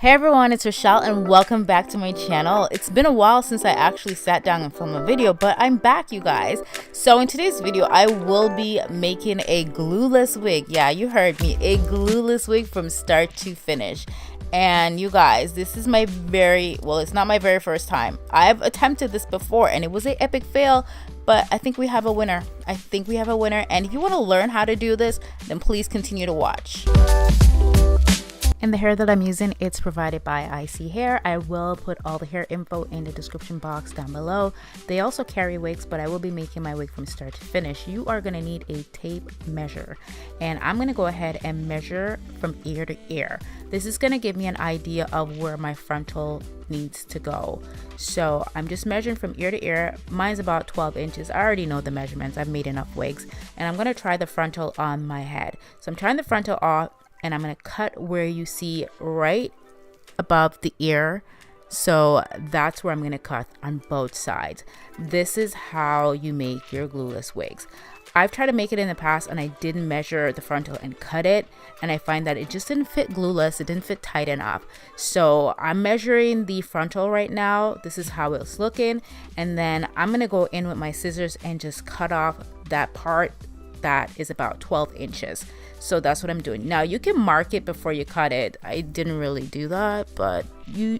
Hey everyone, it's Rochelle and welcome back to my channel. It's been a while since I actually sat down and filmed a video, but I'm back, you guys. So in today's video, I will be making a glueless wig. Yeah, you heard me, a glueless wig from start to finish. And you guys, this is my it's not my very first time. I've attempted this before and it was an epic fail, but I think we have a winner. And if you want to learn how to do this, then please continue to watch. And the hair that I'm using, it's provided by ISEEHAIR. I will put all the hair info in the description box down below. They also carry wigs, but I will be making my wig from start to finish. You are going to need a tape measure. And I'm going to go ahead and measure from ear to ear. This is going to give me an idea of where my frontal needs to go. So I'm just measuring from ear to ear. Mine's about 12 inches. I already know the measurements. I've made enough wigs. And I'm going to try the frontal on my head. So I'm trying the frontal off. And I'm going to cut where you see right above the ear. So that's where I'm going to cut on both sides. This is how you make your glueless wigs. I've tried to make it in the past and I didn't measure the frontal and cut it. And I find that it just didn't fit glueless. It didn't fit tight enough. So I'm measuring the frontal right now. This is how it's looking. And then I'm going to go in with my scissors and just cut off that part that is about 12 inches. So that's what I'm doing. Now you can mark it before you cut it. I didn't really do that, but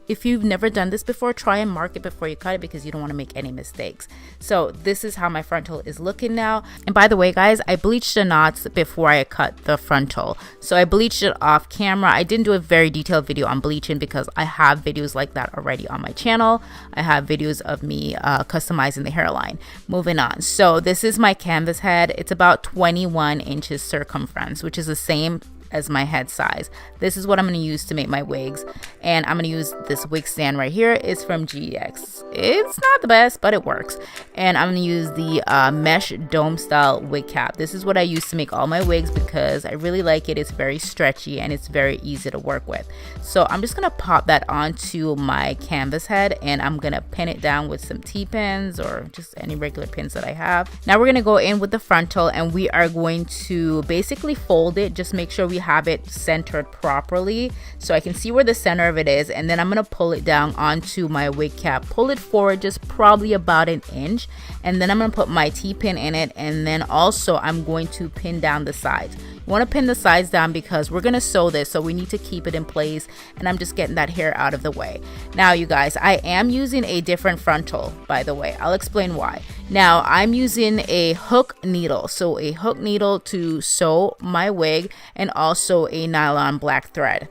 if you've never done this before, try and mark it before you cut it because you don't want to make any mistakes. So this is how my frontal is looking now. And by the way, guys, I bleached the knots before I cut the frontal. So I bleached it off camera. I didn't do a very detailed video on bleaching because I have videos like that already on my channel. I have videos of me customizing the hairline. Moving on. So this is my canvas head. It's about 21 inches circumference, which is the same as my head size. This is what I'm going to use to make my wigs, and I'm going to use this wig stand right here. It's from GX. It's not the best, but it works. And I'm going to use the mesh dome style wig cap. This is what I use to make all my wigs because I really like it. It's very stretchy and it's very easy to work with. So I'm just going to pop that onto my canvas head and I'm going to pin it down with some T-pins or just any regular pins that I have. Now we're going to go in with the frontal and we are going to basically fold it. Just make sure we have it centered properly so I can see where the center of it is, and then I'm going to pull it down onto my wig cap, pull it forward just probably about an inch, and then I'm going to put my T-pin in it, and then also I'm going to pin down the sides. You want to pin the sides down because we're going to sew this, so we need to keep it in place, and I'm just getting that hair out of the way. Now you guys, I am using a different frontal, by the way. I'll explain why. Now I'm using a hook needle, so a hook needle to sew my wig and also a nylon black thread.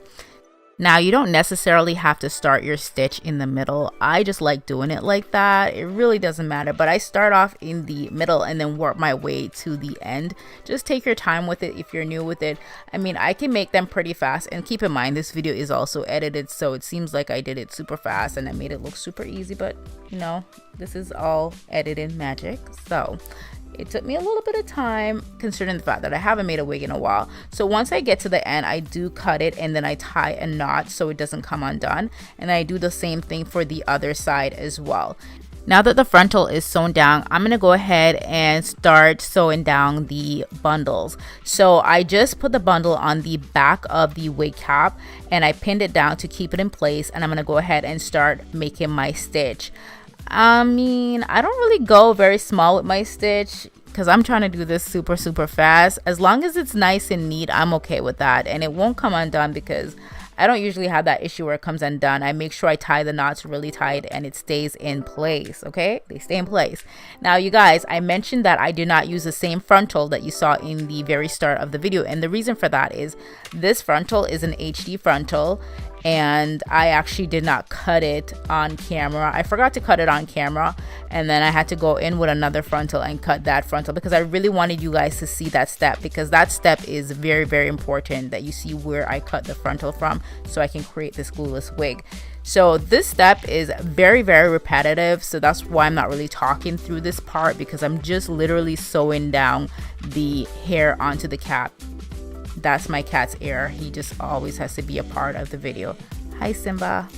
Now you don't necessarily have to start your stitch in the middle. I just like doing it like that. It really doesn't matter, but I start off in the middle and then work my way to the end. Just take your time with it if you're new with it. I mean, I can make them pretty fast, and keep in mind this video is also edited, so it seems like I did it super fast and I made it look super easy, but you know, this is all edited magic. So it took me a little bit of time considering the fact that I haven't made a wig in a while. So once I get to the end, I do cut it and then I tie a knot so it doesn't come undone. And I do the same thing for the other side as well. Now that the frontal is sewn down, I'm going to go ahead and start sewing down the bundles. So I just put the bundle on the back of the wig cap and I pinned it down to keep it in place. And I'm going to go ahead and start making my stitch. I mean, I don't really go very small with my stitch because I'm trying to do this super fast. As long as it's nice and neat, I'm okay with that, and it won't come undone because I don't usually have that issue where it comes undone. I make sure I tie the knots really tight and it stays in place. Okay, they stay in place. Now you guys, I mentioned that I do not use the same frontal that you saw in the very start of the video, and the reason for that is this frontal is an HD frontal and I actually did not cut it on camera. I forgot to cut it on camera, and then I had to go in with another frontal and cut that frontal because I really wanted you guys to see that step, because that step is very important, that you see where I cut the frontal from so I can create this glueless wig. So this step is very repetitive, so that's why I'm not really talking through this part, because I'm just literally sewing down the hair onto the cap. That's my cat's ear. He just always has to be a part of the video. Hi Simba.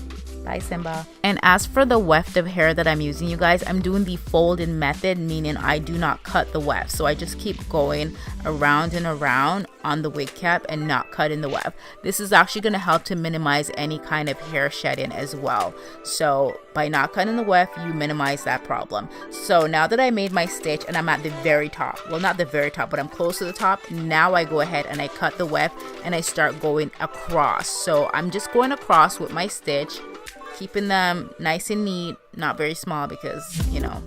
Bye Simba. And as for the weft of hair that I'm using, you guys, I'm doing the fold-in method, meaning I do not cut the weft. So I just keep going around and around on the wig cap and not cut in the weft. This is actually going to help to minimize any kind of hair shedding as well. So by not cutting the weft, you minimize that problem. So now that I made my stitch and I'm at the very top, well, not the very top, but I'm close to the top, now I go ahead and I cut the weft and I start going across. So I'm just going across with my stitch, keeping them nice and neat, not very small, because, you know,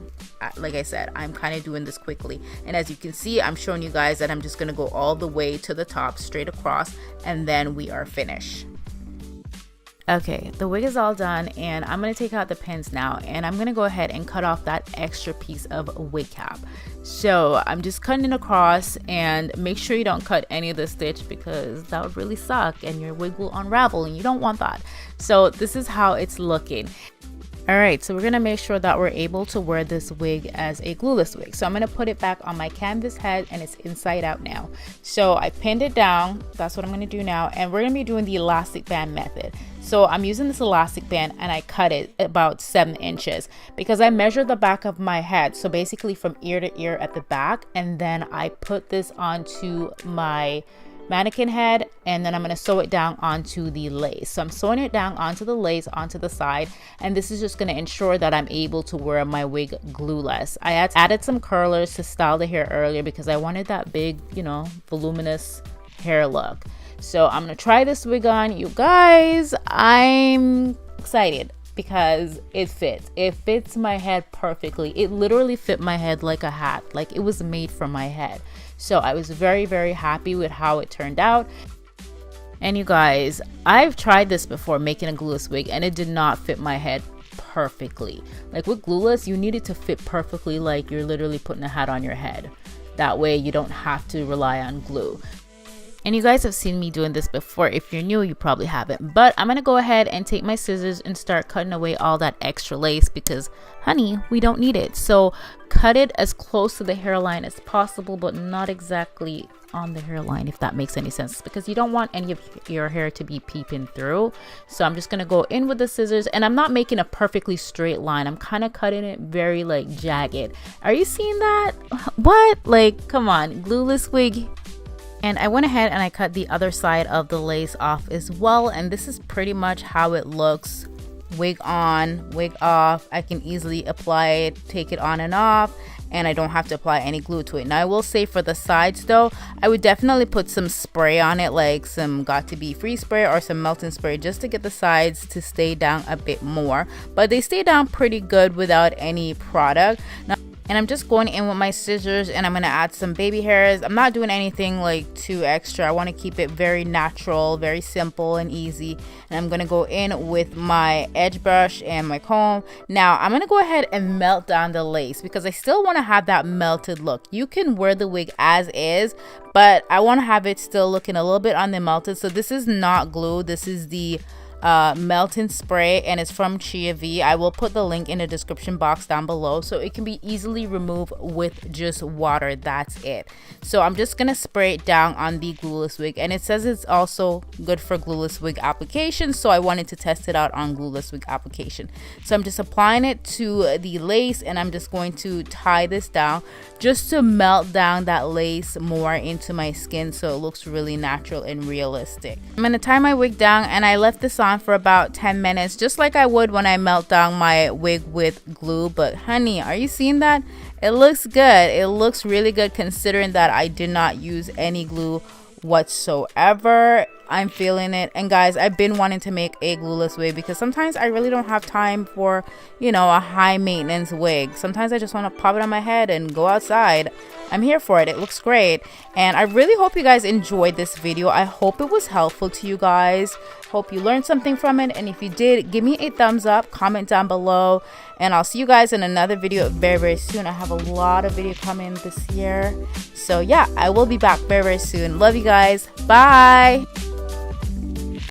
like I said, I'm kind of doing this quickly. And as you can see, I'm showing you guys that I'm just going to go all the way to the top, straight across, and then we are finished. Okay, the wig is all done, and I'm going to take out the pins now, and I'm going to go ahead and cut off that extra piece of wig cap. So I'm just cutting it across, and make sure you don't cut any of the stitch because that would really suck and your wig will unravel, and you don't want that. So this is how it's looking. Alright, so we're going to make sure that we're able to wear this wig as a glueless wig. So I'm going to put it back on my canvas head, and it's inside out now. So I pinned it down. That's what I'm going to do now. And we're going to be doing the elastic band method. So I'm using this elastic band and I cut it about 7 inches because I measured the back of my head. So basically from ear to ear at the back. And then I put this onto my mannequin head, and then I'm going to sew it down onto the lace. So I'm sewing it down onto the lace onto the side, and this is just going to ensure that I'm able to wear my wig glueless. I added some curlers to style the hair earlier because I wanted that big, you know, voluminous hair look. So I'm going to try this wig on. You guys, I'm excited because it fits. It fits my head perfectly. It literally fit my head like a hat, like it was made for my head. So I was very, very happy with how it turned out. And you guys, I've tried this before, making a glueless wig, and it did not fit my head perfectly. Like with glueless, you need it to fit perfectly, like you're literally putting a hat on your head. That way you don't have to rely on glue. And you guys have seen me doing this before. If you're new, you probably haven't. But I'm going to go ahead and take my scissors and start cutting away all that extra lace because, honey, we don't need it. So cut it as close to the hairline as possible, but not exactly on the hairline, if that makes any sense, because you don't want any of your hair to be peeping through. So I'm just going to go in with the scissors, and I'm not making a perfectly straight line. I'm kind of cutting it very like jagged. Are you seeing that? What? Like, come on, glueless wig. And I went ahead and I cut the other side of the lace off as well, and this is pretty much how it looks. Wig on, wig off. I can easily apply it, take it on and off, and I don't have to apply any glue to it. Now I will say for the sides though, I would definitely put some spray on it, like some Got To Be Free spray or some melting spray, just to get the sides to stay down a bit more. But they stay down pretty good without any product. Now, and I'm just going in with my scissors, and I'm going to add some baby hairs. I'm not doing anything like too extra. I want to keep it very natural, very simple and easy. And I'm going to go in with my edge brush and my comb. Now I'm going to go ahead and melt down the lace because I still want to have that melted look. You can wear the wig as is, but I want to have it still looking a little bit on the melted. So this is not glue. This is the melting spray, and it's from Chia V. I will put the link in the description box down below, so it can be easily removed with just water. That's it. So I'm just gonna spray it down on the glueless wig, and it says it's also good for glueless wig application, so I wanted to test it out on glueless wig application. So I'm just applying it to the lace, and I'm just going to tie this down just to melt down that lace more into my skin so it looks really natural and realistic. I'm gonna tie my wig down, and I left this on for about 10 minutes, just like I would when I melt down my wig with glue. But honey, are you seeing that? It looks good. It looks really good considering that I did not use any glue whatsoever. I'm feeling it. And guys, I've been wanting to make a glueless wig because sometimes I really don't have time for, you know, a high maintenance wig. Sometimes I just want to pop it on my head and go outside. I'm here for it. It looks great. And I really hope you guys enjoyed this video. I hope it was helpful to you guys. Hope you learned something from it. And if you did, give me a thumbs up, comment down below, and I'll see you guys in another video very, very soon. I have a lot of video coming this year. So yeah, I will be back very, very soon. Love you guys. Bye.